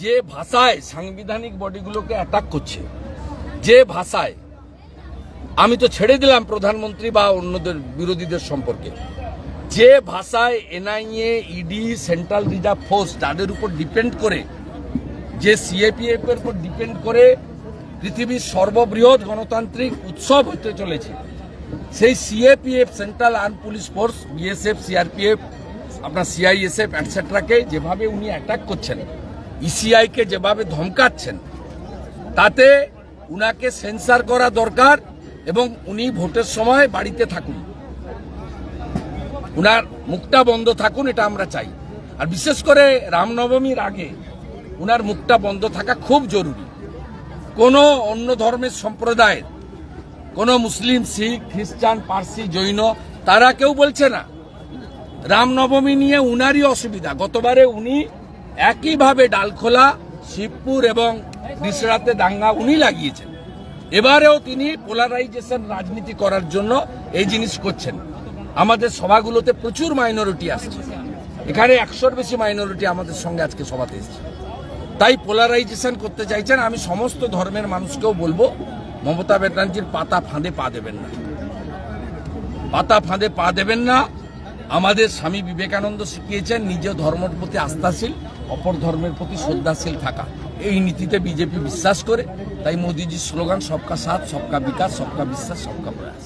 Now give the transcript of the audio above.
যে ভাষায় সাংবিধানিক বডিগুলোকে অ্যাটাক করছে, যে ভাষায়, আমি তো ছেড়ে দিলাম প্রধানমন্ত্রী বা অন্যদের বিরোধীদের সম্পর্কে, যে ভাষায় NIA, ED, central reserve force তাদের উপর ডিপেন্ড করে, যে সিএপিএফ এর উপর ডিপেন্ড করে পৃথিবীর সর্ববৃহৎ গণতান্ত্রিক উৎসব হতে চলেছে, সেই CAPF, central arm police force, BSF, CRPF, আপনার সিআইএসএফ এটসেট্রাকে যেভাবে উনি অ্যাটাক করছেন, ইসিআইকে যেভাবে ধমকাচ্ছেন, তাতে উনাকে সেন্সার করা দরকার এবং উনি ভোটের সময় বাড়িতে থাকুন, উনার মুখটা বন্ধ থাকুন, এটা আমরা চাই। আর বিশেষ করে রামনবমীর আগে উনার মুখটা বন্ধ থাকা খুব জরুরি। কোনো অন্য ধর্মের সম্প্রদায়ের, কোনো মুসলিম, শিখ, খ্রিস্টান, পার্সি, জৈন, তারা কেউ বলছে না। রামনবমী নিয়ে উনারই অসুবিধা। গতবারে উনি একইভাবে ডালখোলা, শিবপুর এবং বিশরাতে দাঙ্গা উনি লাগিয়েছেন। এবারেও তিনি পোলারাইজেশন রাজনীতি করার জন্য এই জিনিস করছেন। আমাদের সভাগুলোতে প্রচুর মাইনরিটি আসছে, এখানে 100-র বেশি মাইনরিটি আমাদের সঙ্গে আজকে সভাতে এসেছে। তাই পোলারাইজেশন করতে চাইছেন। আমি সমস্ত ধর্মের মানুষকেও বলবো, মমতা ব্যানার্জির পাতা ফাঁদে পা দেবেন না, পাতা ফাঁদে পা দেবেন না। আমাদের স্বামী বিবেকানন্দ শিখিয়েছেন নিজ ধর্মের প্রতি আস্থাশীল, অপর ধর্মের প্রতি শ্রদ্ধাশীল থাকা। এই নীতিতে বিজেপি বিশ্বাস করে। তাই মোদিজির স্লোগান সবকা সাথ, সবকা বিকাশ, সবকা বিশ্বাস, সবকা প্রয়াস।